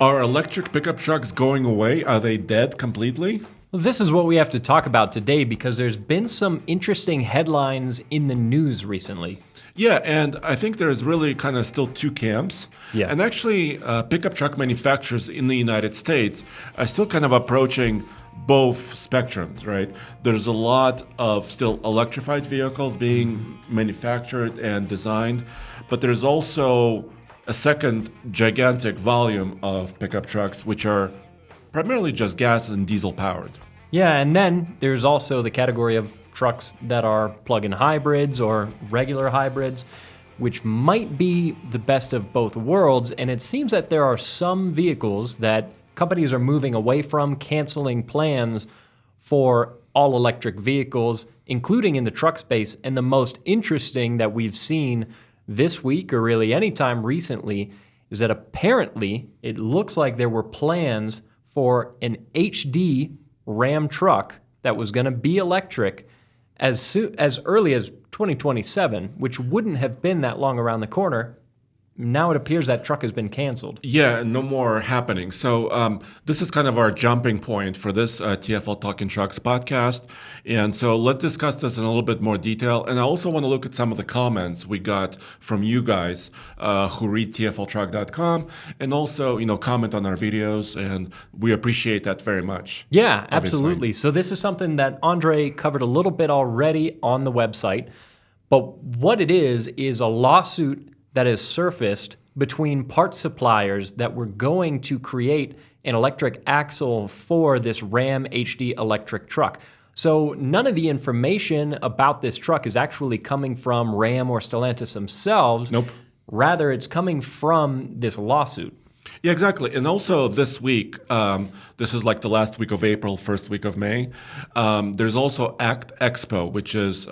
Are electric pickup trucks going away? Are they dead completely? Well, this is what we have to talk about today because there's been some interesting headlines in the news recently. Yeah, and I think there's really kind of still two camps. Yeah. And actually, pickup truck manufacturers in the United States are still kind of approaching both spectrums, right? There's a lot of still electrified vehicles being manufactured and designed, but there's also a second gigantic volume of pickup trucks, which are primarily just gas and diesel powered. Yeah, and then there's also the category of trucks that are plug-in hybrids or regular hybrids, which might be the best of both worlds. And it seems that there are some vehicles that companies are moving away from, canceling plans for all-electric vehicles, including in the truck space. And the most interesting that we've seen this week, or really any time recently, is that apparently it looks like there were plans for an HD Ram truck that was going to be electric as early as 2027, which wouldn't have been that long around the corner. Now it appears that truck has been canceled. Yeah, no more happening. So this is kind of our jumping point for this TFL Talking Trucks podcast. And so let's discuss this in a little bit more detail. And I also want to look at some of the comments we got from you guys who read tfltruck.com and also, comment on our videos. And we appreciate that very much. Yeah, obviously. Absolutely. So this is something that Andre covered a little bit already on the website. But what it is a lawsuit that has surfaced between part suppliers that were going to create an electric axle for this Ram HD electric truck. So none of the information about this truck is actually coming from Ram or Stellantis themselves. Nope. Rather, it's coming from this lawsuit. Yeah, exactly. And also this week, this is like the last week of April, first week of May, there's also ACT Expo, which is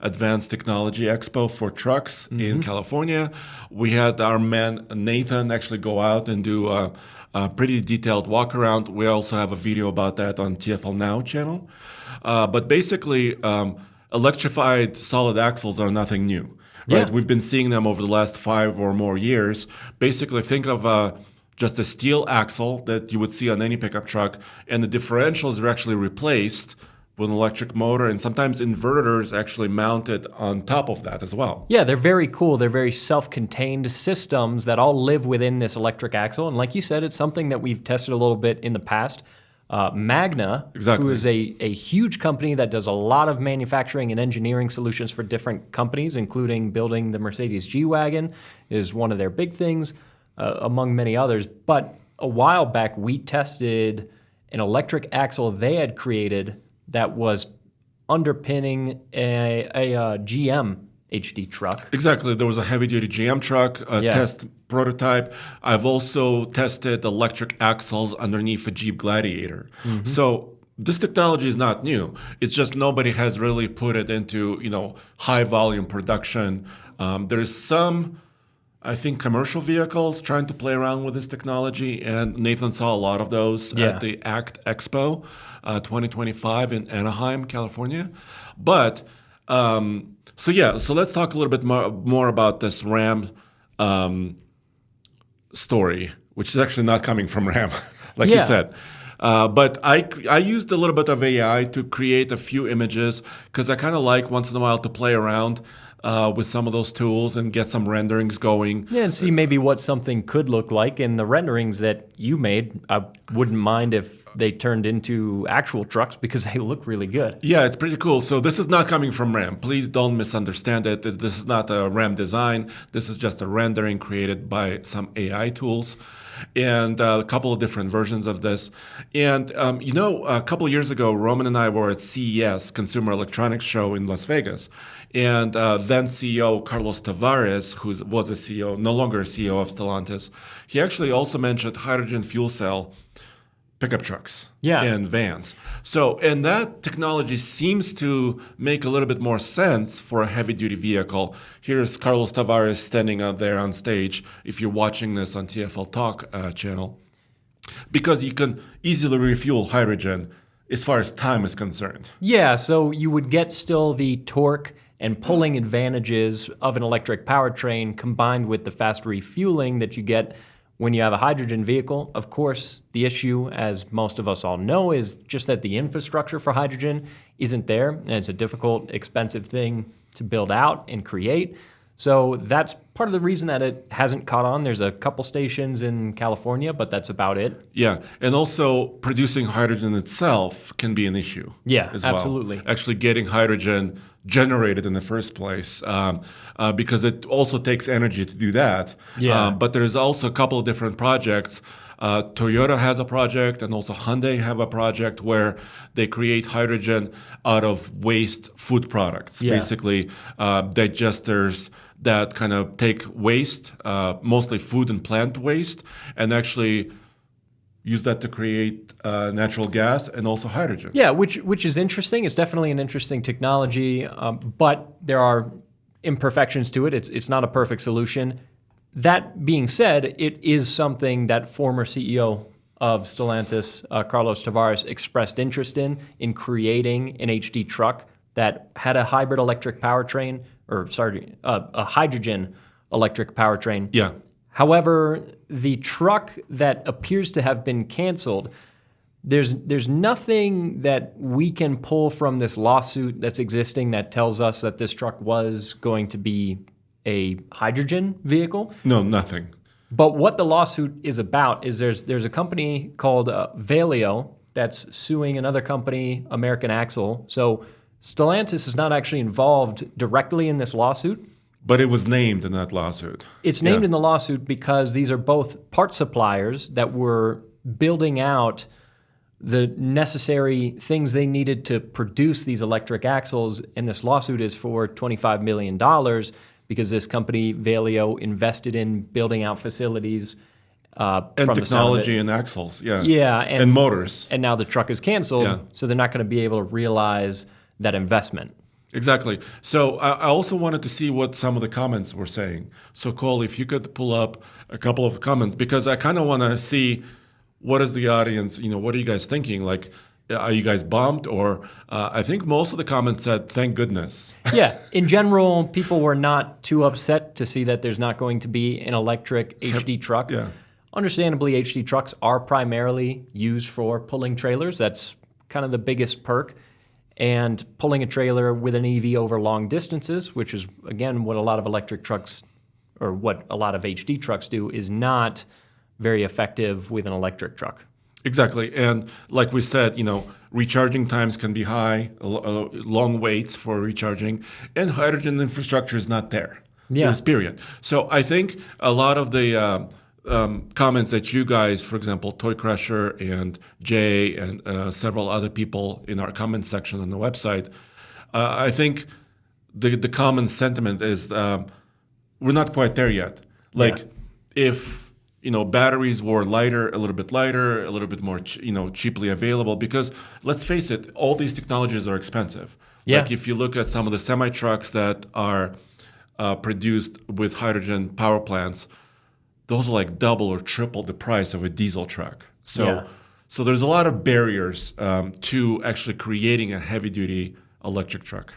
Advanced Technology Expo for trucks in California. We had our man Nathan actually go out and do a pretty detailed walk around. We also have a video about that on TFL Now channel. But basically, electrified solid axles are nothing new. Right? Yeah. We've been seeing them over the last 5 or more years. Basically, think of just a steel axle that you would see on any pickup truck, and the differentials are actually replaced with an electric motor, and sometimes inverters actually mounted on top of that as well. Yeah, they're very cool. They're very self-contained systems that all live within this electric axle. And like you said, it's something that we've tested a little bit in the past. Magna, Exactly. who is a huge company that does a lot of manufacturing and engineering solutions for different companies, including building the Mercedes G-Wagon, is one of their big things, among many others. But a while back, we tested an electric axle they had created that was underpinning a GM HD truck. Exactly. There was a heavy-duty GM truck, test prototype. I've also tested electric axles underneath a Jeep Gladiator. So this technology is not new. It's just nobody has really put it into, high-volume production. There's some, I think, commercial vehicles trying to play around with this technology, and Nathan saw a lot of those at the ACT Expo 2025 in Anaheim, California. But so let's talk a little bit more about this Ram story, which is actually not coming from Ram, like you said. But I used a little bit of AI to create a few images because I kind of like once in a while to play around with some of those tools and get some renderings going. Yeah, and see maybe what something could look like. And the renderings that you made, I wouldn't mind if they turned into actual trucks because they look really good. Yeah, it's pretty cool. So this is not coming from Ram. Please don't misunderstand it. This is not a Ram design. This is just a rendering created by some AI tools. And a couple of different versions of this. And, a couple of years ago, Roman and I were at CES, Consumer Electronics Show in Las Vegas. And then CEO Carlos Tavares, who was a CEO, no longer a CEO of Stellantis, he actually also mentioned hydrogen fuel cell pickup trucks and vans. So, and that technology seems to make a little bit more sense for a heavy-duty vehicle. Here's Carlos Tavares standing out there on stage, if you're watching this on TFL Talk channel, because you can easily refuel hydrogen as far as time is concerned. Yeah, so you would get still the torque and pulling advantages of an electric powertrain combined with the fast refueling that you get When you have a hydrogen vehicle, of course, the issue, as most of us all know, is just that the infrastructure for hydrogen isn't there, and it's a difficult, expensive thing to build out and create. So that's part of the reason that it hasn't caught on. There's a couple stations in California, but that's about it. Yeah, and also producing hydrogen itself can be an issue. Yeah, as well. absolutely. Actually getting hydrogen generated in the first place, because it also takes energy to do that. Yeah. But there's also a couple of different projects. Toyota has a project, and also Hyundai have a project where they create hydrogen out of waste food products. Yeah. Basically, digesters that kind of take waste, mostly food and plant waste, and actually use that to create natural gas and also hydrogen. Yeah, which is interesting. It's definitely an interesting technology, but there are imperfections to it. It's not a perfect solution. That being said, it is something that former CEO of Stellantis, Carlos Tavares, expressed interest in creating an HD truck that had a hybrid electric powertrain, a hydrogen electric powertrain. Yeah. However, the truck that appears to have been canceled, there's nothing that we can pull from this lawsuit that's existing that tells us that this truck was going to be a hydrogen vehicle. No, nothing. But what the lawsuit is about is there's a company called Valeo that's suing another company, American Axle. So Stellantis is not actually involved directly in this lawsuit. But it was named in that lawsuit. It's named in the lawsuit because these are both part suppliers that were building out the necessary things they needed to produce these electric axles. And this lawsuit is for $25 million because this company, Valeo, invested in building out facilities And from technology and axles, yeah. Yeah. And motors. And now the truck is canceled, so they're not going to be able to realize that investment. Exactly. So I also wanted to see what some of the comments were saying. So Cole, if you could pull up a couple of comments, because I kind of want to see what is the audience, what are you guys thinking? Like, are you guys bummed? Or I think most of the comments said, thank goodness. Yeah. In general, people were not too upset to see that there's not going to be an electric HD truck. Yeah. Understandably, HD trucks are primarily used for pulling trailers. That's kind of the biggest perk. And pulling a trailer with an EV over long distances, which is, again, what a lot of electric trucks or what a lot of HD trucks do, is not very effective with an electric truck. Exactly. And like we said, recharging times can be high, long waits for recharging, and hydrogen infrastructure is not there. Yeah. Period. So I think a lot of the comments that you guys, for example, Toy Crusher and Jay and several other people in our comment section on the website, I think the common sentiment is we're not quite there yet. Like if batteries were lighter, a little bit more cheaply available, because let's face it, all these technologies are expensive. Yeah. Like if you look at some of the semi trucks that are produced with hydrogen power plants, those are like double or triple the price of a diesel truck. So there's a lot of barriers to actually creating a heavy-duty electric truck.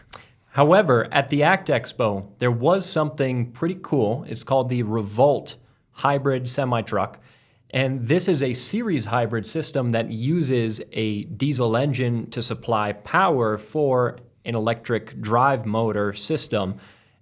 However, at the ACT Expo, there was something pretty cool. It's called the Revolt hybrid semi-truck. And this is a series hybrid system that uses a diesel engine to supply power for an electric drive motor system.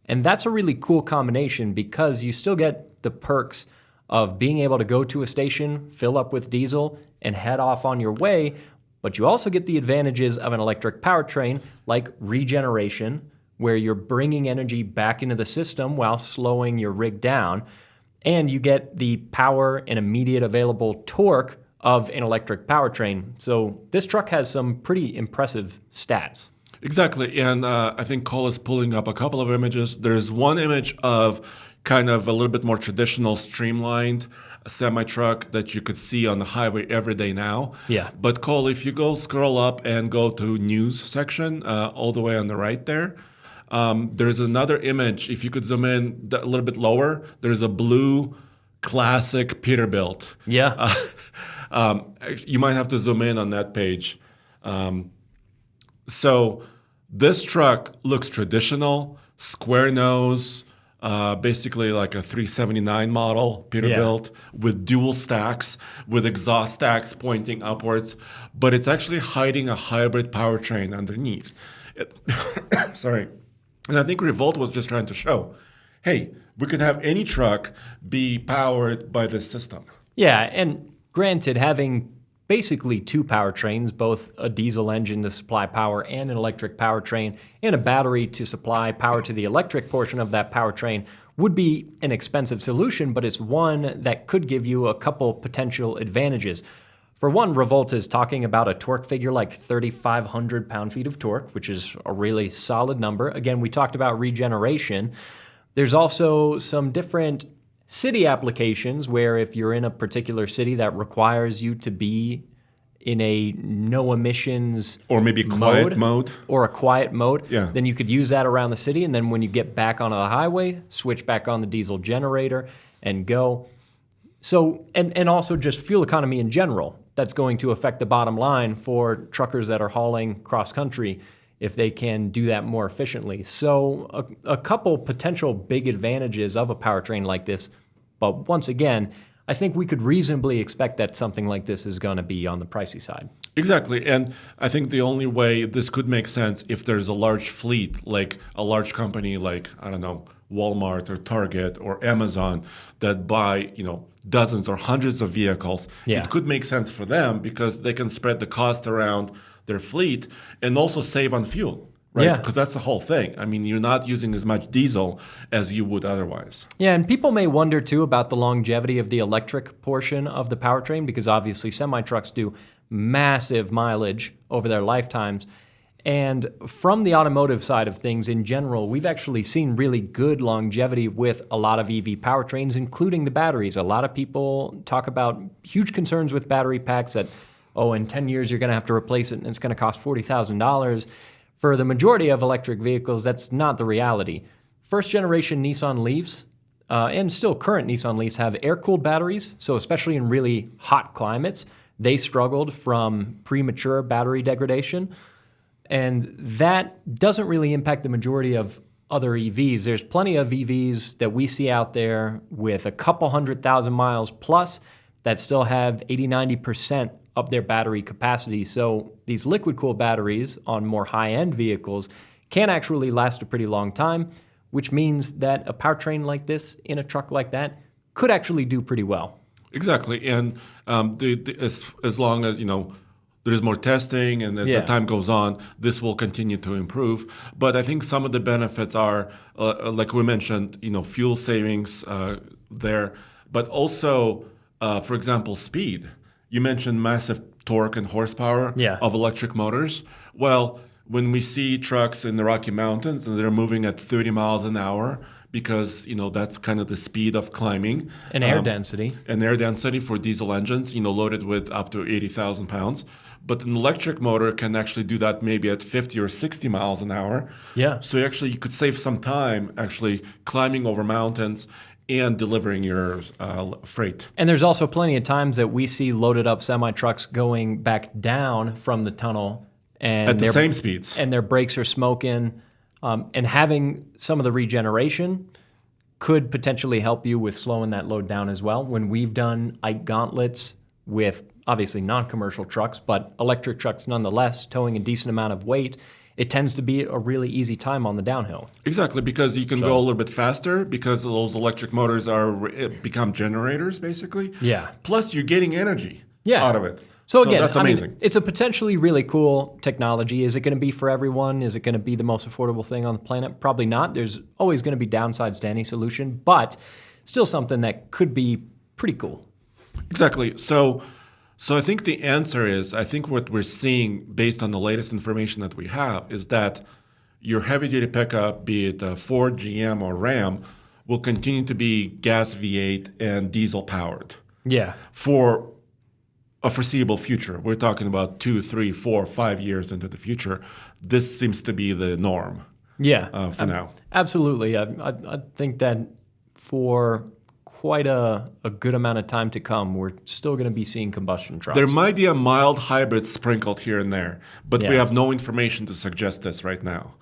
And that's a really cool combination because you still get the perks of being able to go to a station, fill up with diesel, and head off on your way. But you also get the advantages of an electric powertrain like regeneration, where you're bringing energy back into the system while slowing your rig down. And you get the power and immediate available torque of an electric powertrain. So this truck has some pretty impressive stats. Exactly. And I think Cole is pulling up a couple of images. There's one image of kind of a little bit more traditional, streamlined semi-truck that you could see on the highway every day now. Yeah. But Cole, if you scroll up and go to news section, all the way on the right there, there's another image. If you could zoom in a little bit lower, there's a blue classic Peterbilt. Yeah. You might have to zoom in on that page. So this truck looks traditional, square nose, basically like a 379 model Peterbilt with dual stacks, with exhaust stacks pointing upwards, but it's actually hiding a hybrid powertrain underneath. Sorry. And I think Revolt was just trying to show, hey, we could have any truck be powered by this system. Yeah, and granted, having basically two powertrains, both a diesel engine to supply power and an electric powertrain, and a battery to supply power to the electric portion of that powertrain would be an expensive solution, but it's one that could give you a couple potential advantages. For one, Revolt is talking about a torque figure like 3,500 pound-feet of torque, which is a really solid number. Again, we talked about regeneration. There's also some different city applications where if you're in a particular city that requires you to be in a no emissions or maybe quiet mode or a quiet mode, yeah, then you could use that around the city. And then when you get back onto the highway, switch back on the diesel generator and go. So, and also just fuel economy in general. That's going to affect the bottom line for truckers that are hauling cross country if they can do that more efficiently. So a couple potential big advantages of a powertrain like this. But once again, I think we could reasonably expect that something like this is going to be on the pricey side. Exactly. And I think the only way this could make sense if there's a large fleet, like a large company like, I don't know, Walmart or Target or Amazon that buy, dozens or hundreds of vehicles. Yeah. It could make sense for them because they can spread the cost around their fleet and also save on fuel, right? Yeah. Because that's the whole thing. I mean, you're not using as much diesel as you would otherwise. Yeah, and people may wonder too about the longevity of the electric portion of the powertrain because obviously semi-trucks do massive mileage over their lifetimes. And from the automotive side of things in general, we've actually seen really good longevity with a lot of EV powertrains, including the batteries. A lot of people talk about huge concerns with battery packs that, in 10 years you're going to have to replace it and it's going to cost $40,000. For the majority of electric vehicles, that's not the reality. First generation Nissan Leafs and still current Nissan Leafs have air-cooled batteries, so especially in really hot climates, they struggled from premature battery degradation. And that doesn't really impact the majority of other EVs. There's plenty of EVs that we see out there with a couple 100,000 miles plus that still have 80-90% of their battery capacity. So these liquid-cooled batteries on more high-end vehicles can actually last a pretty long time, which means that a powertrain like this in a truck like that could actually do pretty well. Exactly. And as long as, there's more testing, and as the time goes on, this will continue to improve. But I think some of the benefits are, like we mentioned, fuel savings there, but also, for example, speed. You mentioned massive torque and horsepower of electric motors. Well, when we see trucks in the Rocky Mountains and they're moving at 30 miles an hour, because that's kind of the speed of climbing. And air density. And air density for diesel engines, loaded with up to 80,000 pounds. But an electric motor can actually do that maybe at 50 or 60 miles an hour. Yeah. So you could save some time actually climbing over mountains and delivering your freight. And there's also plenty of times that we see loaded up semi-trucks going back down from the tunnel. And at the same speeds. And their brakes are smoking. And having some of the regeneration could potentially help you with slowing that load down as well. When we've done Ike gauntlets with obviously non-commercial trucks, but electric trucks nonetheless, towing a decent amount of weight, it tends to be a really easy time on the downhill. Exactly, because you can go a little bit faster because those electric motors become generators, basically. Yeah. Plus, you're getting energy out of it. So again, that's amazing. It's a potentially really cool technology. Is it going to be for everyone? Is it going to be the most affordable thing on the planet? Probably not. There's always going to be downsides to any solution, but still something that could be pretty cool. Exactly. So I think the answer is, I think what we're seeing based on the latest information that we have is that your heavy-duty pickup, be it Ford, GM, or Ram, will continue to be gas V8 and diesel powered. Yeah. For a foreseeable future. We're talking about 2, 3, 4, 5 years into the future. This seems to be the norm. Yeah. For now. Absolutely. I think that for quite a good amount of time to come, we're still going to be seeing combustion trucks. There might be a mild hybrid sprinkled here and there, but we have no information to suggest this right now.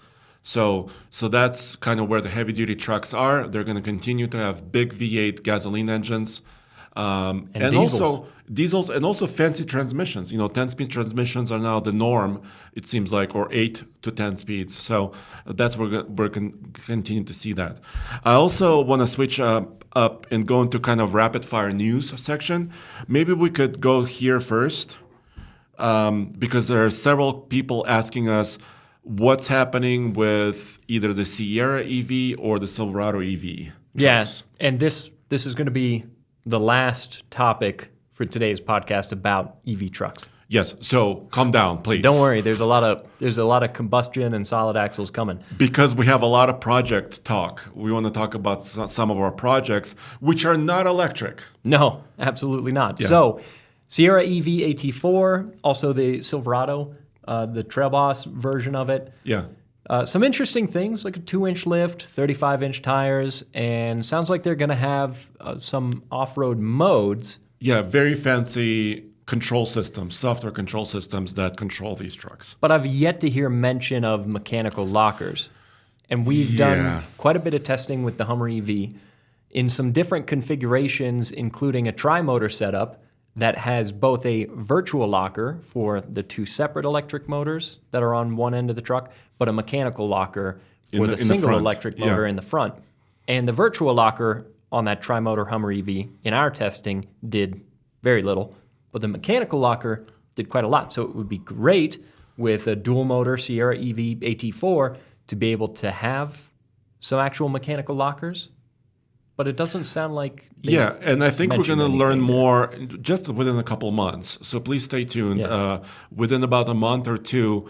So that's kind of where the heavy duty trucks are. They're going to continue to have big V8 gasoline engines. And diesels. Also diesels and also fancy transmissions. 10-speed transmissions are now the norm, it seems like, or 8 to 10 speeds. So that's where we're going to continue to see that. I also want to switch up and go into kind of rapid fire news section. Maybe we could go here first because there are several people asking us what's happening with either the Sierra EV or the Silverado EV. Yes, and this is going to be the last topic for today's podcast about EV trucks. Yes, so calm down, please. So don't worry, there's a lot of combustion and solid axles coming. Because we have a lot of project talk. We want to talk about some of our projects, which are not electric. No, absolutely not. Yeah. So Sierra EV AT4, also the Silverado, the Trail Boss version of it. Yeah. Some interesting things like a 2-inch lift, 35-inch tires, and sounds like they're going to have some off-road modes. Yeah, very fancy control systems, software control systems that control these trucks. But I've yet to hear mention of mechanical lockers. And we've done quite a bit of testing with the Hummer EV in some different configurations, including a tri-motor setup that has both a virtual locker for the 2 separate electric motors that are on one end of the truck, but a mechanical locker for the single electric motor in the front. And the virtual locker on that tri-motor Hummer EV in our testing did very little, but the mechanical locker did quite a lot. So it would be great with a dual motor Sierra EV AT4 to be able to have some actual mechanical lockers. But it doesn't sound like and I think we're going to learn there. more just within a couple months. So please stay tuned. Yeah. Within about a month or two,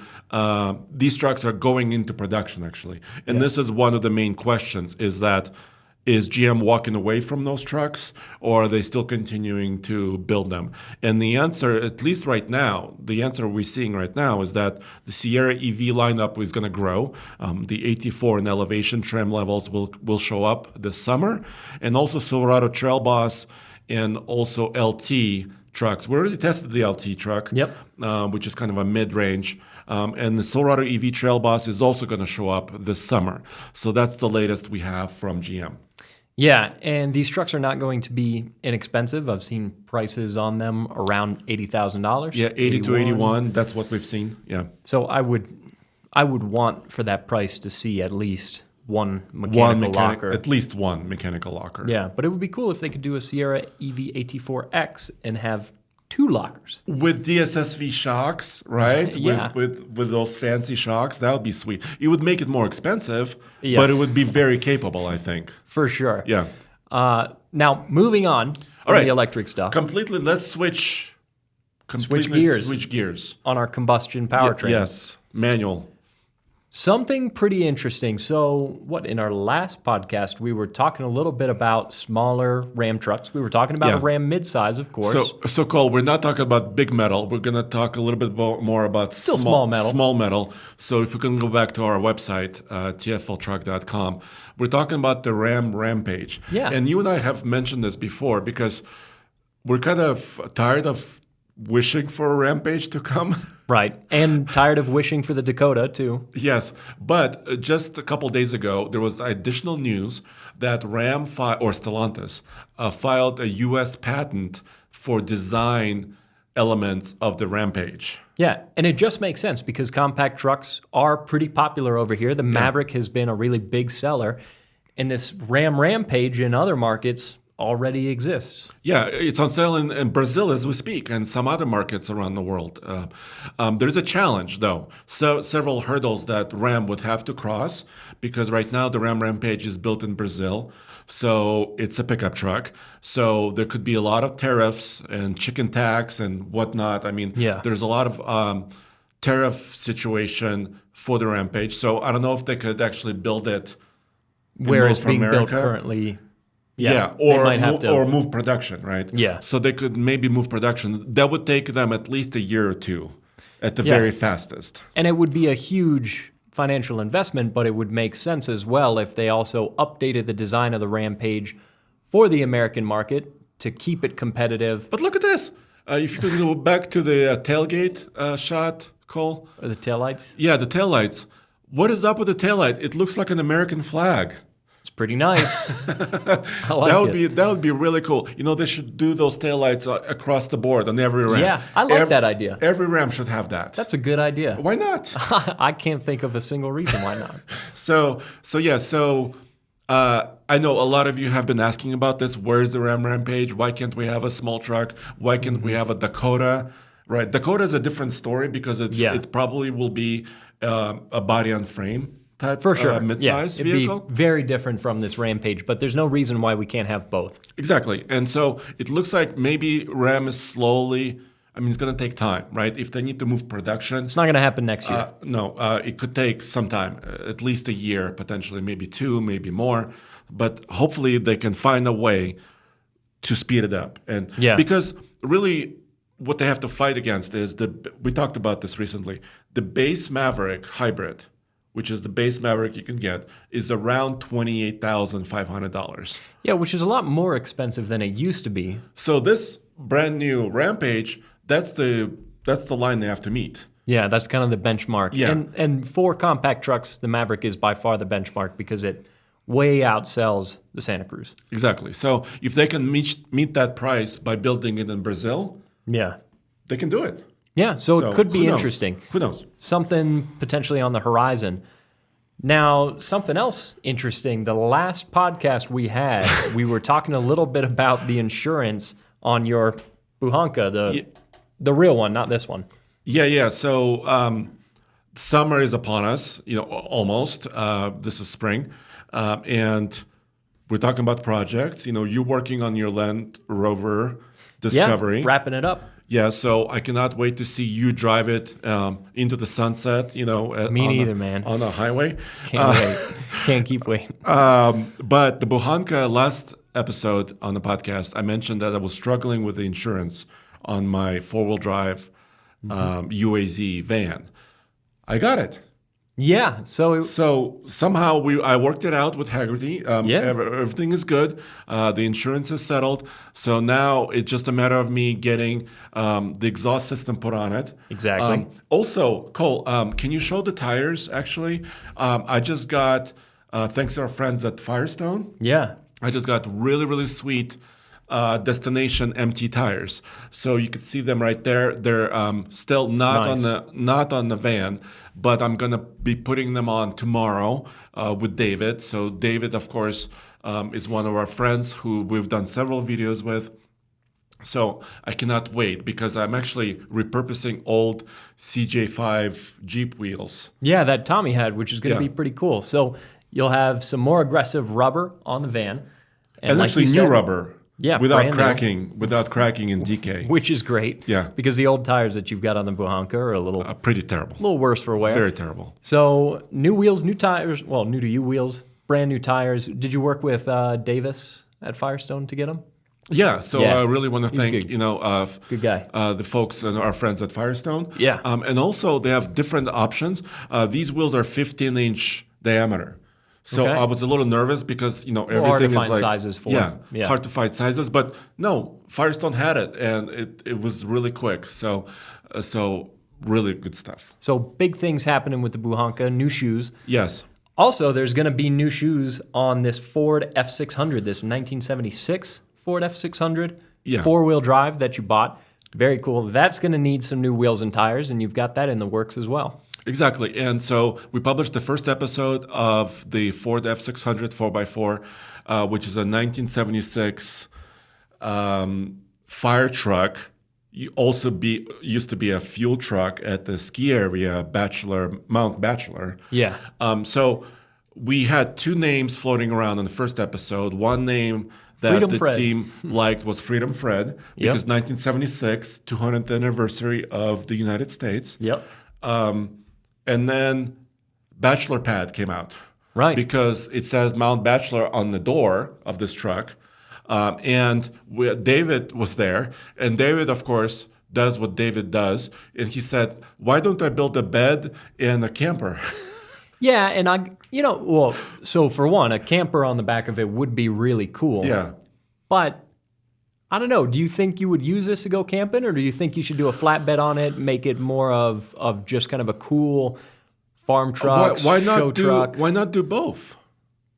these trucks are going into production, actually. And this is one of the main questions, is GM walking away from those trucks, or are they still continuing to build them? And the answer, at least right now, the answer we're seeing right now is that the Sierra EV lineup is going to grow. The AT4 and elevation trim levels will show up this summer. And also Silverado Trail Boss and also LT trucks. We already tested the LT truck, which is kind of a mid-range. And the Silverado EV Trail Boss is also going to show up this summer. So that's the latest we have from GM. Yeah, and these trucks are not going to be inexpensive. I've seen prices on them around $80,000. Yeah, 80 to 81. That's what we've seen. Yeah. So I would want for that price to see at least one mechanical locker. At least one mechanical locker. Yeah, but it would be cool if they could do a Sierra EV AT4X and have 2 lockers. With DSSV shocks, right? Yeah. With those fancy shocks, that would be sweet. It would make it more expensive, but it would be very capable, I think. For sure. Yeah. Now, moving on from the electric stuff. Completely, let's switch gears. On our combustion powertrain. Yes, manual. Something pretty interesting. So, in our last podcast, we were talking a little bit about smaller Ram trucks. We were talking about a Ram midsize, of course. So Cole, we're not talking about big metal. We're going to talk a little bit more about small metal. Small metal. So if you can go back to our website, tfltruck.com, we're talking about the Ram Rampage. Yeah. And you and I have mentioned this before because we're kind of tired of wishing for a Rampage to come. Right. And tired of wishing for the Dakota, too. Yes. But just a couple days ago, there was additional news that Ram or Stellantis filed a U.S. patent for design elements of the Rampage. Yeah, and it just makes sense because compact trucks are pretty popular over here. The Maverick has been a really big seller, and this Ram Rampage in other markets already exists. Yeah, it's on sale in Brazil as we speak and some other markets around the world. There's a challenge, though. So several hurdles that Ram would have to cross because right now the Ram Rampage is built in Brazil. So it's a pickup truck. So there could be a lot of tariffs and chicken tax and whatnot. I mean, there's a lot of tariff situation for the Rampage. So I don't know if they could actually build it where it's being America. Built currently. Or move production, right? Yeah. So they could maybe move production. That would take them at least a year or two at the very fastest. And it would be a huge financial investment, but it would make sense as well if they also updated the design of the Rampage for the American market to keep it competitive. But look at this. If you could go back to the tailgate shot, Cole. Or the taillights? Yeah, the taillights. What is up with the taillight? It looks like an American flag. It's pretty nice. I like it. That would be really cool. They should do those taillights across the board on every Ram. Yeah, I like that idea. Every Ram should have that. That's a good idea. Why not? I can't think of a single reason why not. So I know a lot of you have been asking about this. Where's the Ram Rampage? Why can't we have a small truck? Why can't we have a Dakota? Right, Dakota is a different story because it probably will be a body on frame type For sure. mid-size vehicle. It'd be very different from this Rampage, but there's no reason why we can't have both. Exactly. And so it looks like maybe Ram is slowly, it's going to take time, right? If they need to move production. It's not going to happen next year. No, it could take some time, at least a year, potentially, maybe 2, maybe more. But hopefully they can find a way to speed it up. And because really what they have to fight against is we talked about this recently, the base Maverick hybrid, which is the base Maverick you can get, is around $28,500. Yeah, which is a lot more expensive than it used to be. So this brand new Rampage, that's the line they have to meet. Yeah, that's kind of the benchmark. Yeah. And for compact trucks, the Maverick is by far the benchmark because it way outsells the Santa Cruz. Exactly. So if they can meet that price by building it in Brazil, they can do it. Yeah, so it could be interesting. Who knows? Something potentially on the horizon. Now, something else interesting. The last podcast we had, we were talking a little bit about the insurance on your Buhanka, the real one, not this one. Yeah. So summer is upon us, almost. This is spring. And we're talking about projects. You're working on your Land Rover Discovery. Yeah, wrapping it up. Yeah, so I cannot wait to see you drive it into the sunset, Me neither, man. On the highway. Can't wait. Can't keep waiting. But the Buhanka, last episode on the podcast, I mentioned that I was struggling with the insurance on my four-wheel drive UAZ van. I got it. Yeah, so somehow I worked it out with Haggerty. Everything is good. The insurance is settled. So now it's just a matter of me getting the exhaust system put on it. Exactly. Also, Cole, can you show the tires? Actually, I just got, thanks to our friends at Firestone. Yeah. I just got really, really sweet destination MT tires. So you can see them right there. They're still not on the van, but I'm gonna be putting them on tomorrow with David. So David, of course, is one of our friends who we've done several videos with. So I cannot wait because I'm actually repurposing old CJ5 Jeep wheels. Yeah, that Tommy had, which is going to be pretty cool. So you'll have some more aggressive rubber on the van. And like actually new rubber. Yeah, without cracking and decay. Which is great. Yeah. Because the old tires that you've got on the Buhanka are a little... pretty terrible. A little worse for wear. Very terrible. So new wheels, new tires. Well, new to you wheels, brand new tires. Did you work with Davis at Firestone to get them? Yeah. So I really want to thank, good guy. The folks and our friends at Firestone. Yeah. And also they have different options. These wheels are 15-inch diameter. So I was a little nervous because, everything hard to is find like... sizes for. Yeah, hard to find sizes. But no, Firestone had it, and it was really quick. So really good stuff. So big things happening with the Buhanka, new shoes. Yes. Also, there's going to be new shoes on this Ford F600, this 1976 Ford F600 four-wheel drive that you bought. Very cool. That's going to need some new wheels and tires, and you've got that in the works as well. Exactly. And so we published the first episode of the Ford F600 4x4, which is a 1976 fire truck. Used to be a fuel truck at the ski area, Mount Bachelor. Yeah. So we had two names floating around in the first episode. One name that team liked was Freedom Fred, because 1976, 200th anniversary of the United States. Yep. And then Bachelor Pad came out. Right. Because it says Mount Bachelor on the door of this truck. And David was there. And David, of course, does what David does. And he said, why don't I build a bed and a camper? Yeah, and so for one, a camper on the back of it would be really cool. Yeah. But I don't know. Do you think you would use this to go camping, or do you think you should do a flatbed on it, make it more of just kind of a cool farm trucks, show truck. Why not do both?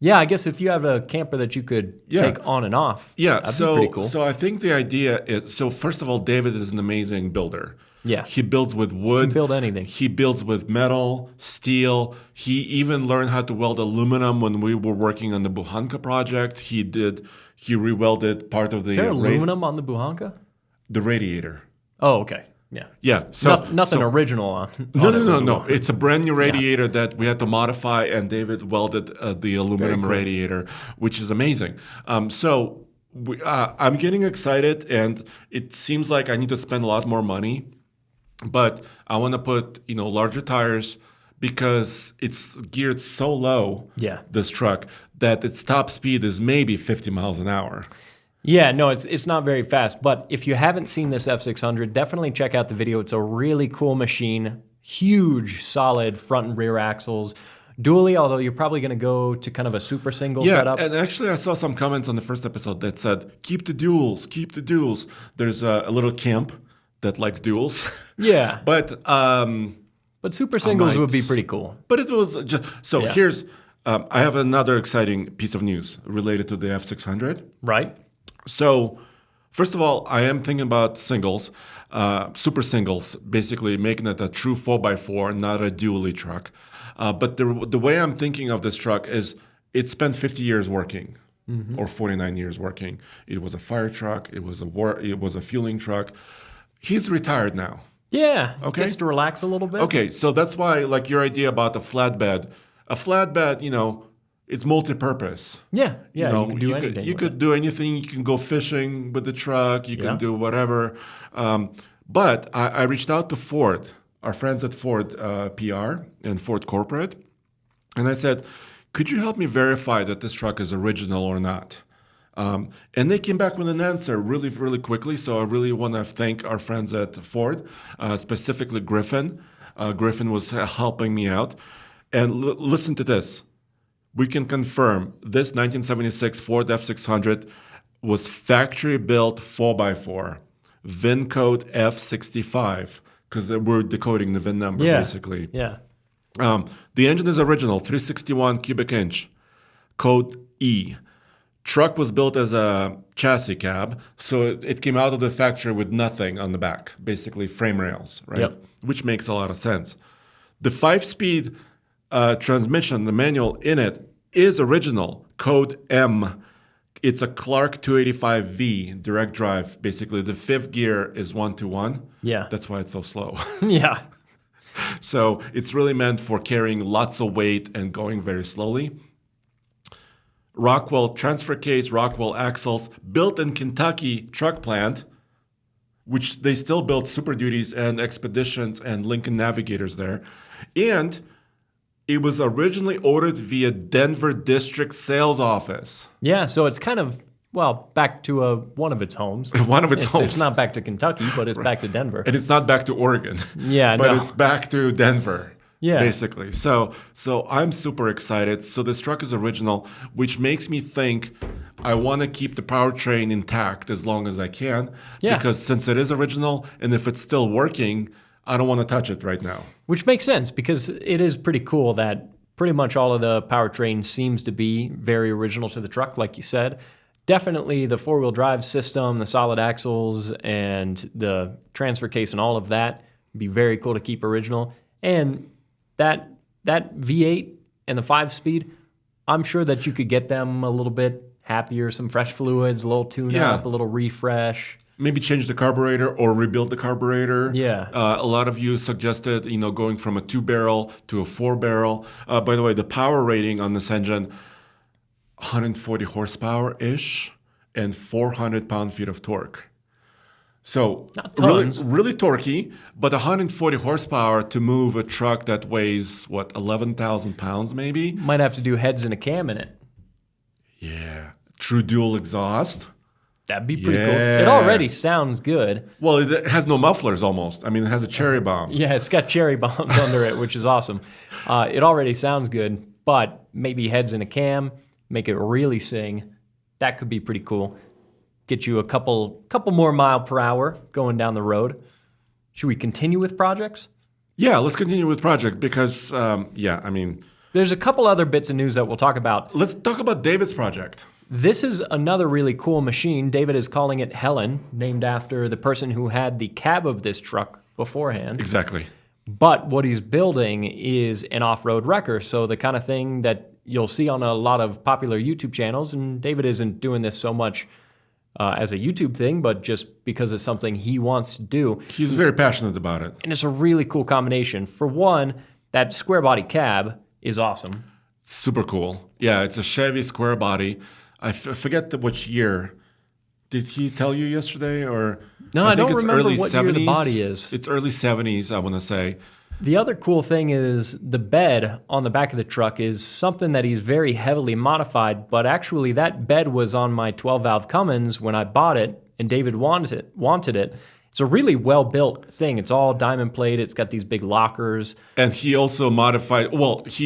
Yeah, I guess if you have a camper that you could take on and off, that'd be pretty cool. So I think the idea is, so first of all, David is an amazing builder. Yeah. He builds with wood. Can build anything. He builds with metal, steel. He even learned how to weld aluminum when we were working on the Buhanka project. He rewelded part of the... Is there aluminum on the Buhanka? The radiator. Oh, okay. Yeah. Yeah. So nothing original on No. It's a brand new radiator that we had to modify, and David welded the aluminum radiator, which is amazing. I'm getting excited, and it seems like I need to spend a lot more money, but I want to put larger tires because it's geared so low. Yeah. This truck that its top speed is maybe 50 miles an hour. Yeah, no, it's not very fast. But if you haven't seen this F600, definitely check out the video. It's a really cool machine. Huge, solid front and rear axles. Dually, although you're probably going to go to kind of a super single setup. And actually I saw some comments on the first episode that said, keep the duals. There's a little camp that likes duals. Yeah. But super singles would be pretty cool. But it was just... So here's... I have another exciting piece of news related to the F600. Right. So, first of all, I am thinking about singles, super singles, basically making it a true 4x4, not a dually truck. But the way I'm thinking of this truck is it spent 50 years working, or 49 years working. It was a fire truck. It was a fueling truck. He's retired now. Yeah. Okay. Gets to relax a little bit. Okay, so that's why, like your idea about a flatbed, it's multi-purpose. Yeah, you can do anything. You could do anything. You can go fishing with the truck. You can do whatever. But I reached out to Ford, our friends at Ford PR and Ford Corporate, and I said, could you help me verify that this truck is original or not? And they came back with an answer really, really quickly. So I really want to thank our friends at Ford, specifically Griffin. Griffin was helping me out. And listen to this. We can confirm this 1976 Ford F600 was factory-built 4x4, VIN code F65, because we're decoding the VIN number, basically. Yeah. The engine is original, 361 cubic inch, code E. Truck was built as a chassis cab, so it came out of the factory with nothing on the back, basically frame rails, right? Yep. Which makes a lot of sense. The 5-speed transmission, the manual in it, is original, code M. It's a Clark 285V direct drive. Basically, the fifth gear is 1-to-1. Yeah. That's why it's so slow. Yeah. So it's really meant for carrying lots of weight and going very slowly. Rockwell transfer case, Rockwell axles, built in Kentucky truck plant, which they still build Super Duties and Expeditions and Lincoln Navigators there. And it was originally ordered via Denver District Sales Office. Yeah, so it's kind of, back to one of its homes. One of its homes. It's not back to Kentucky, but it's back to Denver. And it's not back to Oregon. Yeah, but it's back to Denver. Yeah. Basically. So I'm super excited. So this truck is original, which makes me think I want to keep the powertrain intact as long as I can. Yeah. Because since it is original, and if it's still working, I don't want to touch it right now. Which makes sense because it is pretty cool that pretty much all of the powertrain seems to be very original to the truck, like you said. Definitely the four-wheel drive system, the solid axles, and the transfer case and all of that would be very cool to keep original. And that V8 and the 5-speed, I'm sure that you could get them a little bit happier, some fresh fluids, a little tune-up, a little refresh. Maybe change the carburetor or rebuild the carburetor. Yeah. A lot of you suggested, going from a 2-barrel to a 4-barrel. By the way, the power rating on this engine, 140 horsepower-ish and 400 pound-feet of torque. So really torquey, but 140 horsepower to move a truck that weighs, 11,000 pounds maybe? Might have to do heads and a cam in it. Yeah. True dual exhaust. That'd be pretty cool. It already sounds good. Well, it has no mufflers almost. I mean, it has a cherry bomb. Yeah, it's got cherry bombs under it, which is awesome. It already sounds good, but maybe heads in a cam, make it really sing. That could be pretty cool. Get you a couple more mile per hour going down the road. Should we continue with projects? Yeah, let's continue with project because, I mean, There's a couple other bits of news that we'll talk about. let's talk about David's project. This is another really cool machine. David is calling it Helen, named after the person who had the cab of this truck beforehand. Exactly. But what he's building is an off-road wrecker, so the kind of thing that you'll see on a lot of popular YouTube channels, and David isn't doing this so much as a YouTube thing, but just because it's something he wants to do. He's very passionate about it. And it's a really cool combination. For one, that square body cab is awesome. Super cool. Yeah, it's a Chevy square body. I forget which year. Did he tell you yesterday? Or No, I don't think it's remember early what 70s. year the body is. It's early 70s, I want to say. The other cool thing is the bed on the back of the truck is something that he's very heavily modified, but actually that bed was on my 12-valve Cummins when I bought it, and David wanted it. It's a really well-built thing. It's all diamond plate. It's got these big lockers. And he also he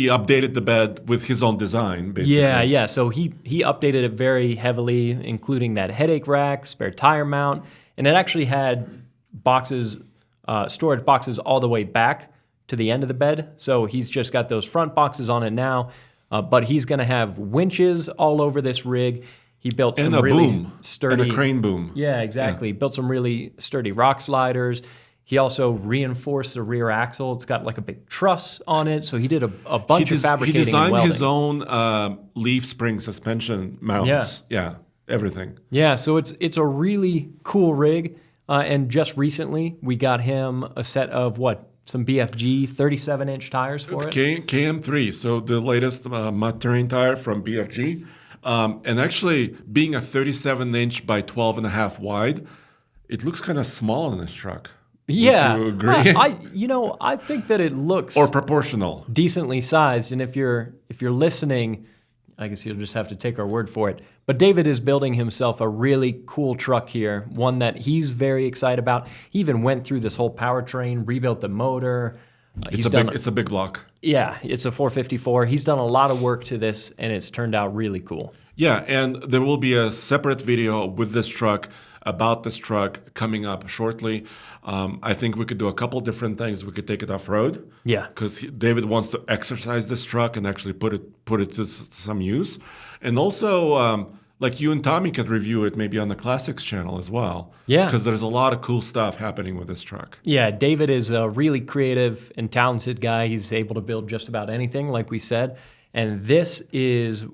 updated the bed with his own design, basically. Yeah. So he updated it very heavily, including that headache rack, spare tire mount, and it actually had storage boxes all the way back to the end of the bed. So he's just got those front boxes on it now, but he's going to have winches all over this rig. He built some really sturdy... And a crane boom. Yeah, exactly. Yeah. Built some really sturdy rock sliders. He also reinforced the rear axle. It's got like a big truss on it. So he did a bunch of fabricating He designed and welding. his own leaf spring suspension mounts. Yeah, everything. Yeah, so it's a really cool rig. And just recently, we got him a set of some BFG 37-inch tires for it. KM3, so the latest mud terrain tire from BFG. And actually, being a 37-inch by 12.5 wide, it looks kind of small in this truck. Yeah, Would you agree? I think that it looks or proportional, decently sized. And if you're listening, I guess you'll just have to take our word for it. But David is building himself a really cool truck here, one that he's very excited about. He even went through this whole powertrain, rebuilt the motor. It's a big block. Yeah, it's a 454. He's done a lot of work to this, and it's turned out really cool. Yeah, and there will be a separate video with this truck, about this truck, coming up shortly. I think we could do a couple different things. We could take it off-road. Yeah. Because David wants to exercise this truck and actually put it to some use. And also, like you and Tommy could review it maybe on the Classics channel as well. Yeah. Because there's a lot of cool stuff happening with this truck. Yeah, David is a really creative and talented guy. He's able to build just about anything, like we said. And this is,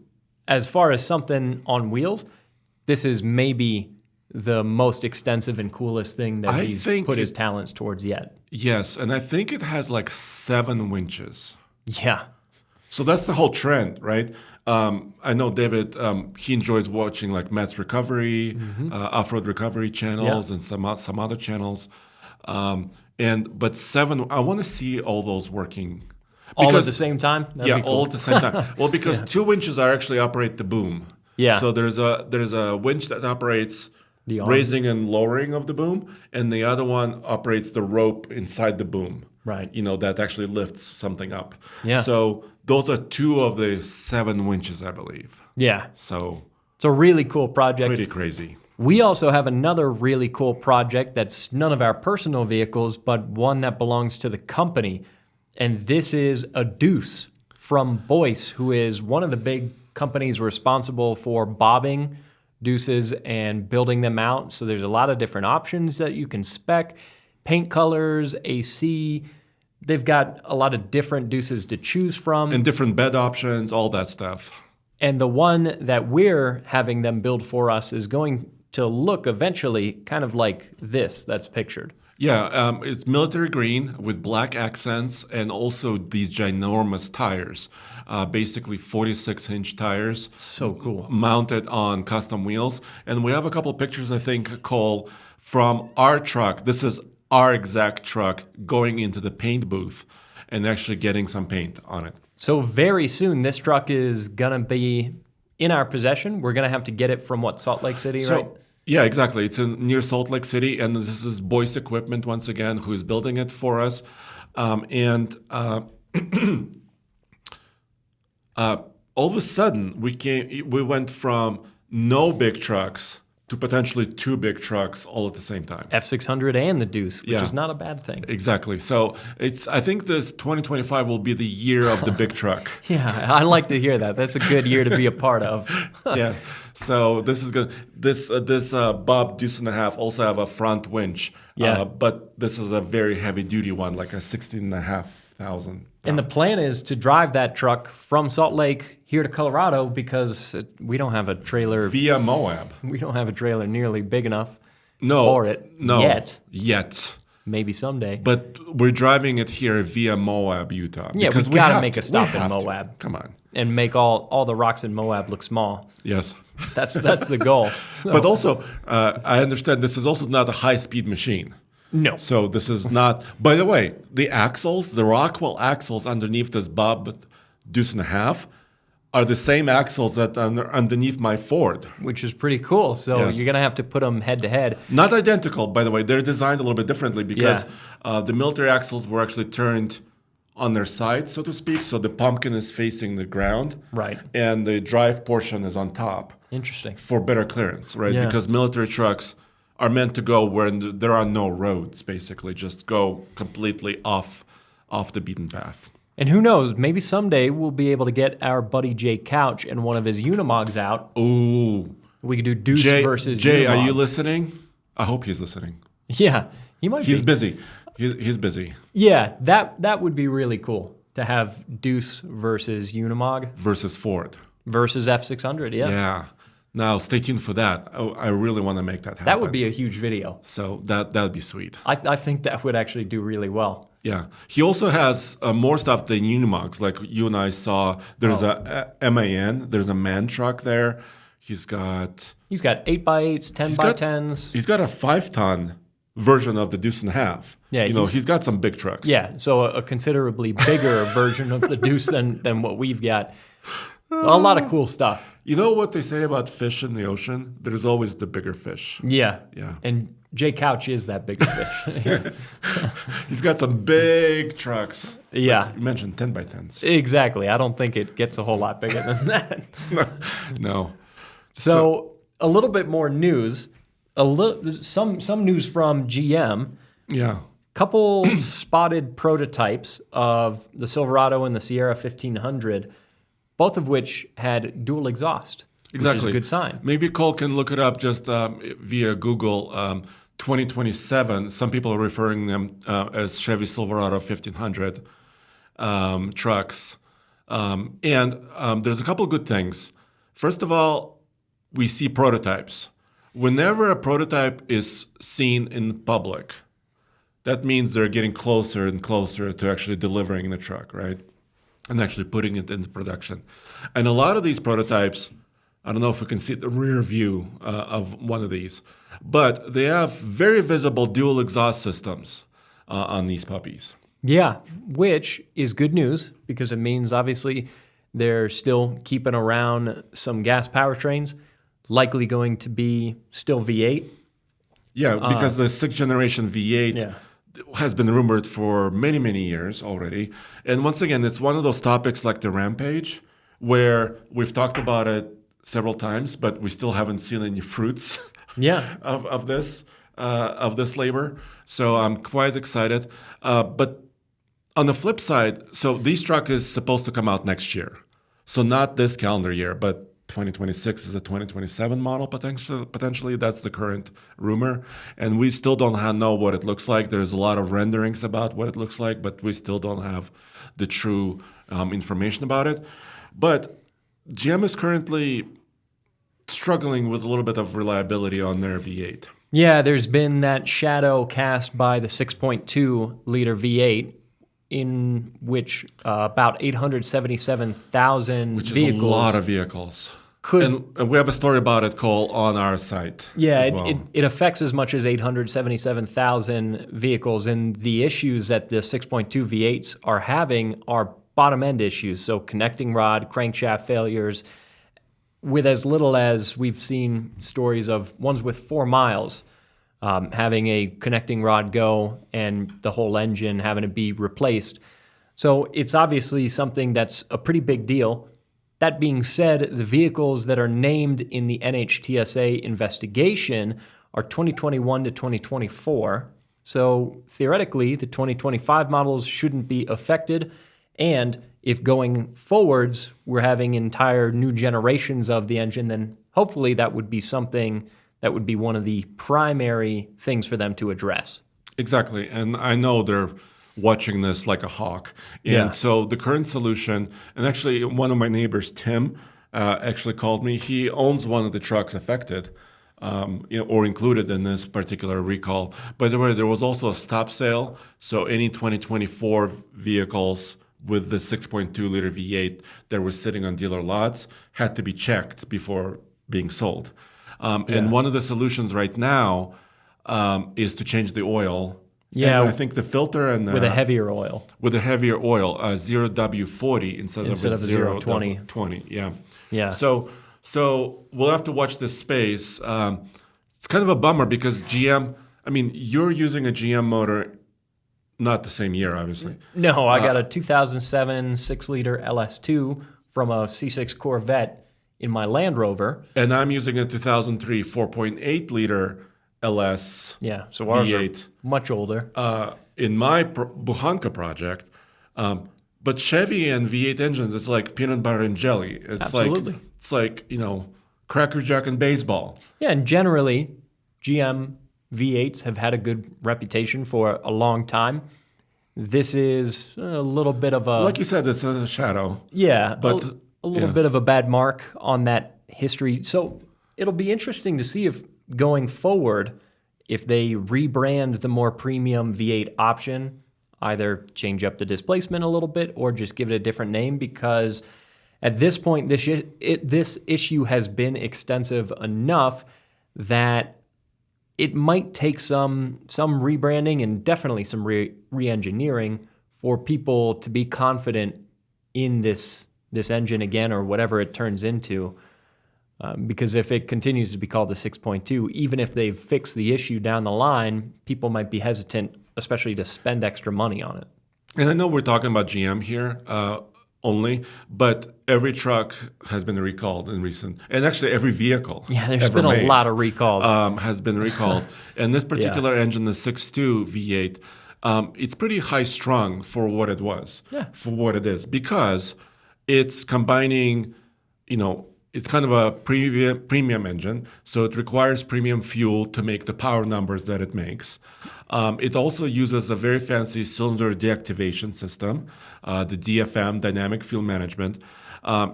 as far as something on wheels, this is maybe the most extensive and coolest thing that he's put his talents towards yet. Yes, and I think it has like 7 winches. Yeah. So that's the whole trend, right? I know David, he enjoys watching like Matt's Recovery, Off-Road Recovery channels, and some other channels. But 7, I want to see all those working. All at the same time? That'd be cool. All at the same time. Well, because 2 winches are actually operate the boom. Yeah. So there's a winch that operates the raising and lowering of the boom, and the other one operates the rope inside the boom. Right. That actually lifts something up. Yeah. So those are 2 of the 7 winches, I believe. Yeah. So it's a really cool project. Pretty crazy. We also have another really cool project that's none of our personal vehicles, but one that belongs to the company. And this is a Deuce from Boyce, who is one of the big companies responsible for bobbing Deuces and building them out. So there's a lot of different options that you can spec. Paint colors, AC. They've got a lot of different Deuces to choose from. And different bed options, all that stuff. And the one that we're having them build for us is going to look eventually kind of like this that's pictured. Yeah, it's military green with black accents and also these ginormous tires, basically 46-inch tires. So cool. Mounted on custom wheels. And we have a couple pictures, I think, Cole, from our truck. This is our exact truck going into the paint booth and actually getting some paint on it. So very soon, this truck is going to be in our possession. We're going to have to get it from Salt Lake City, right? Yeah, exactly. It's near Salt Lake City, and this is Boyce Equipment once again, who is building it for us. All of a sudden, we went from no big trucks to potentially two big trucks all at the same time. F600 and the Deuce, which Yeah. is not a bad thing. Exactly. So I think this 2025 will be the year of the big truck. Yeah, I like to hear that. That's a good year to be a part of. Yeah. So this is good. This Bob Deuce and a half also have a front winch. Yeah. But this is a very heavy duty one, like a 16,500. And the plan is to drive that truck from Salt Lake here to Colorado because we don't have a trailer. Via Moab. We don't have a trailer nearly big enough No. for it No. yet. Maybe someday. But we're driving it here via Moab, Utah. Yeah, because we got to have make a to. stop We in have to. Moab Come on. and make all the rocks in Moab look small. Yes. That's the goal. So, But also, I understand this is also not a high-speed machine. no. So this is not. By the way, the axles, the Rockwell axles underneath this Bob Deuce and a half, are the same axles that are underneath my Ford. Which is pretty cool. So Yes. you're going to have to put them head to head. Not identical, by the way. They're designed a little bit differently because Yeah. the military axles were actually turned on their side, so to speak. So the pumpkin is facing the ground, Right. and the drive portion is on top Interesting. for better clearance, right? Yeah. Because military trucks are meant to go where there are no roads, basically, just go completely off the beaten path. And who knows, maybe someday we'll be able to get our buddy Jay Couch and one of his Unimogs out. Ooh, We could do Deuce Jay, versus Jay, Unimog. are you listening? I hope he's listening. Yeah, he might He's be. busy. He's busy. Yeah, that would be really cool to have Deuce versus Unimog Versus Ford. versus F600. Yeah. Yeah. Now, stay tuned for that. I really want to make that happen. That would be a huge video. So that would be sweet. I think that would actually do really well. Yeah. He also has more stuff than Unimogs. Like you and I saw, there's a MAN. There's a man truck there. He's got 8x8s, 10x10s. He's got a 5-ton version of the Deuce and a half. Yeah, he's got some big trucks. Yeah, so a considerably bigger version of the Deuce than what we've got. A lot of cool stuff. You know what they say about fish in the ocean? There's always the bigger fish. Yeah. Yeah. And Jay Couch is that bigger fish. He's got some big trucks. Yeah. You mentioned 10 by 10s. Exactly. I don't think it gets a whole lot bigger than that. No. So a little bit more news. Some news from GM. Yeah. Couple spotted prototypes of the Silverado and the Sierra 1500, both of which had dual exhaust. Exactly. Which is a good sign. Maybe Cole can look it up just via Google. 2027. Some people are referring them as Chevy Silverado 1500 trucks. And there's a couple of good things. First of all, we see prototypes. Whenever a prototype is seen in public, that means they're getting closer and closer to actually delivering the truck, right? And actually putting it into production. And a lot of these prototypes, I don't know if we can see the rear view of one of these, but they have very visible dual exhaust systems on these puppies. Yeah, which is good news because it means obviously they're still keeping around some gas powertrains, likely going to be still V8. Yeah, because the 6th generation V8 Yeah. has been rumored for many, many years already. And once again, it's one of those topics like the Rampage, where we've talked about it several times, but we still haven't seen any fruits Yeah. of this labor. So I'm quite excited. But on the flip side, so this truck is supposed to come out next year. So not this calendar year, but 2026 is a 2027 model potentially. That's the current rumor. And we still don't know what it looks like. There's a lot of renderings about what it looks like, but we still don't have the true information about it. But GM is currently struggling with a little bit of reliability on their V8. Yeah, there's been that shadow cast by the 6.2 liter V8 in which about 877,000 Which vehicles. is a lot of vehicles. Could- And we have a story about it, Cole, on our site. Yeah, as well. it affects as much as 877,000 vehicles. And the issues that the 6.2 V8s are having are bottom end issues. So connecting rod, crankshaft failures, with as little as we've seen stories of ones with 4 miles having a connecting rod go and the whole engine having to be replaced. So it's obviously something that's a pretty big deal. That being said, the vehicles that are named in the NHTSA investigation are 2021 to 2024. So theoretically, the 2025 models shouldn't be affected. And if going forwards, we're having entire new generations of the engine, then hopefully that would be something that would be one of the primary things for them to address. Exactly. And I know they're watching this like a hawk. And Yeah. so the current solution, and actually one of my neighbors, Tim, actually called me. He owns one of the trucks affected. Or included in this particular recall. By the way, there was also a stop sale. So any 2024 vehicles with the 6.2 liter V8 that were sitting on dealer lots had to be checked before being sold. And one of the solutions right now is to change the oil. Yeah. And I think the filter and With a heavier oil. with a heavier oil, 0W40 instead of a 020. 020. Yeah. Yeah. So we'll have to watch this space. It's kind of a bummer because GM, I mean, you're using a GM motor, not the same year, obviously. No, I got a 2007 6-liter LS2 from a C6 Corvette in my Land Rover. And I'm using a 2003 4.8 liter LS Yeah, so ours are V8 much older. in my Buhanka project. But Chevy and V8 engines, it's like peanut butter and jelly. It's Absolutely. like, Cracker Jack and baseball. Yeah, and generally, GM V8s have had a good reputation for a long time. This is a little bit of a... Like you said, it's a shadow. Yeah, But, a little yeah. bit of a bad mark on that history. So it'll be interesting to see if going forward, if they rebrand the more premium V8 option, either change up the displacement a little bit or just give it a different name, because at this point, this issue has been extensive enough that it might take some rebranding and definitely some re-engineering for people to be confident in this engine again, or whatever it turns into. Because if it continues to be called the 6.2, even if they've fixed the issue down the line, people might be hesitant, especially to spend extra money on it. And I know we're talking about GM here only, but every truck has been recalled in recent, and actually every vehicle. Yeah, there's ever been a made, lot of recalls. has been recalled. And this particular engine, the 6.2 V8, it's pretty high strung for what it was, for what it is, because it's combining, it's kind of a premium engine, so it requires premium fuel to make the power numbers that it makes. It also uses a very fancy cylinder deactivation system, the DFM, Dynamic Fuel Management.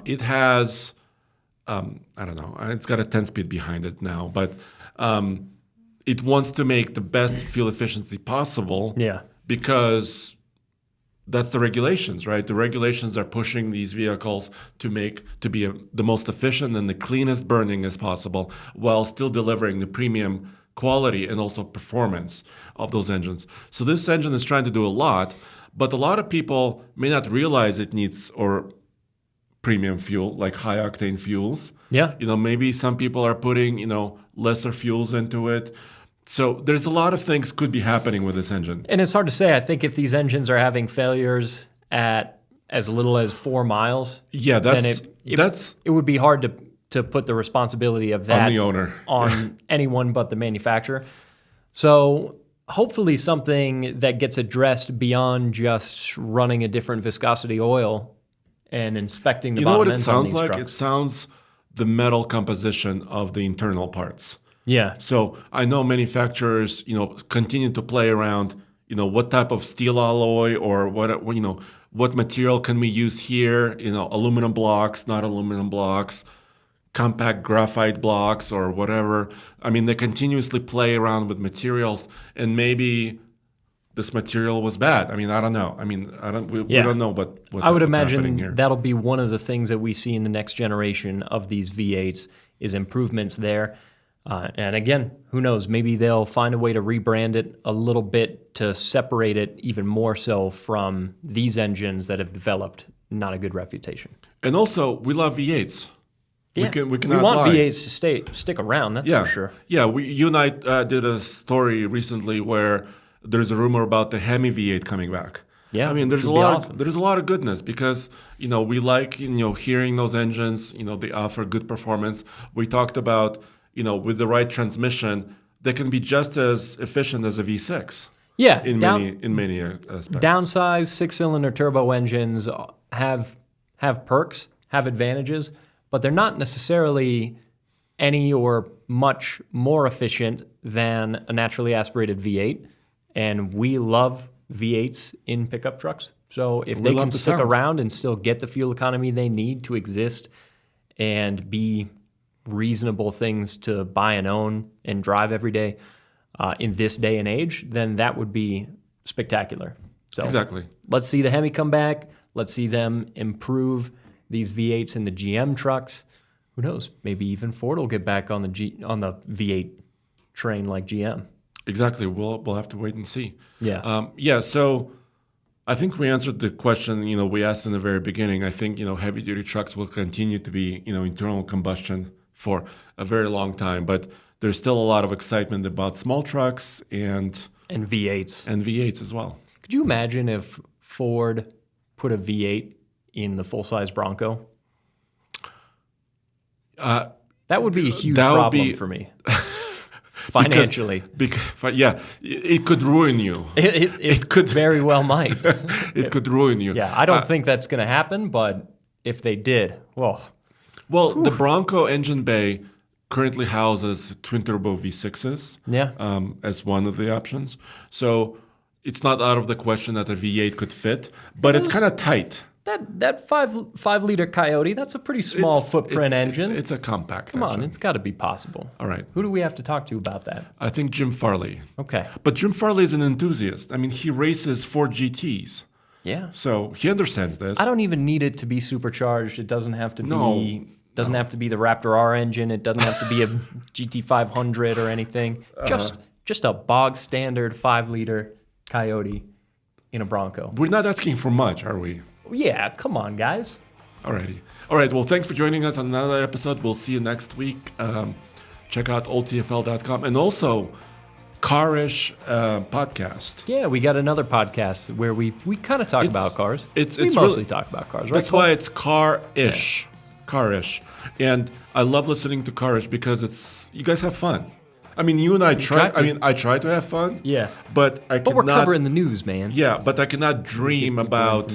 It has, I don't know, it's got a 10-speed behind it now, but it wants to make the best fuel efficiency possible because that's the regulations, right? The regulations are pushing these vehicles to be the most efficient and the cleanest burning as possible, while still delivering the premium quality and also performance of those engines. So this engine is trying to do a lot, but a lot of people may not realize it needs premium fuel, like high octane fuels. Yeah. Maybe some people are putting, lesser fuels into it. So there's a lot of things could be happening with this engine. And it's hard to say. I think if these engines are having failures at as little as 4 miles, then it would be hard to put the responsibility of that on the owner, on anyone but the manufacturer. So hopefully something that gets addressed beyond just running a different viscosity oil and inspecting the bottom ends on these trucks. You know what it sounds like? It sounds the metal composition of the internal parts. Yeah. So I know manufacturers, continue to play around, what type of steel alloy or what material can we use here, aluminum blocks, not aluminum blocks, compact graphite blocks or whatever. I mean, they continuously play around with materials, and maybe this material was bad. I mean, I don't know. I mean, we don't know what I would what's happening imagine here. that'll be one of the things that we see in the next generation of these V8s is improvements there. And again, who knows? Maybe they'll find a way to rebrand it a little bit to separate it even more so from these engines that have developed not a good reputation. And also, we love V8s. Yeah. We we want V8s to stick around, that's for sure. Yeah, you and I did a story recently where there's a rumor about the Hemi V8 coming back. Yeah, I mean, which there's a would be lot. awesome. There's a lot of goodness because we like hearing those engines. They offer good performance. We talked about with the right transmission, they can be just as efficient as a V6. Yeah, in many aspects. Downsized 6-cylinder turbo engines have perks, have advantages, but they're not necessarily any or much more efficient than a naturally aspirated V8. And we love V8s in pickup trucks. So if they can stick around and still get the fuel economy they need to exist and be reasonable things to buy and own and drive every day in this day and age, then that would be spectacular. So Exactly. Let's see the Hemi come back. Let's see them improve these V8s in the GM trucks. Who knows? Maybe even Ford will get back on the V8 train like GM. Exactly. We'll have to wait and see. Yeah. So I think we answered the question we asked in the very beginning. I think heavy duty trucks will continue to be internal combustion for a very long time, but there's still a lot of excitement about small trucks and V8s as well. Could you imagine if Ford put a V8 in the full-size Bronco? That would be a huge problem for me. Financially. It could ruin you. It could very well might. It could ruin you. Yeah, I don't think that's going to happen, but if they did, well. The Bronco engine bay currently houses twin-turbo V6s as one of the options. So it's not out of the question that a V8 could fit, but it's kind of tight. That 5-liter Coyote, that's a pretty small footprint engine. It's a compact Come engine. on, it's got to be possible. All right. Who do we have to talk to about that? I think Jim Farley. Okay. But Jim Farley is an enthusiast. I mean, he races Ford GTs. Yeah. So he understands this. I don't even need it to be supercharged. It doesn't have to be... Doesn't have to be the Raptor R engine. It doesn't have to be a GT500 or anything. Just a bog standard 5-liter Coyote in a Bronco. We're not asking for much, are we? Yeah, come on, guys. Alrighty. All right. Well, thanks for joining us on another episode. We'll see you next week. Check out oldtfl.com and also Carish podcast. Yeah, we got another podcast where we kind of talk about cars. We mostly really, talk about cars, right? That's why it's Car-ish. Yeah. Carish. And I love listening to Carish because you guys have fun. I mean, you and I try. I mean, I try to have fun. Yeah. But we're covering the news, man. Yeah, but I cannot dream about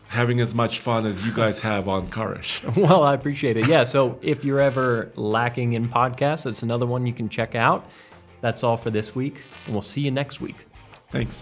having as much fun as you guys have on Carish. Well, I appreciate it. Yeah. So if you're ever lacking in podcasts, that's another one you can check out. That's all for this week, and we'll see you next week. Thanks.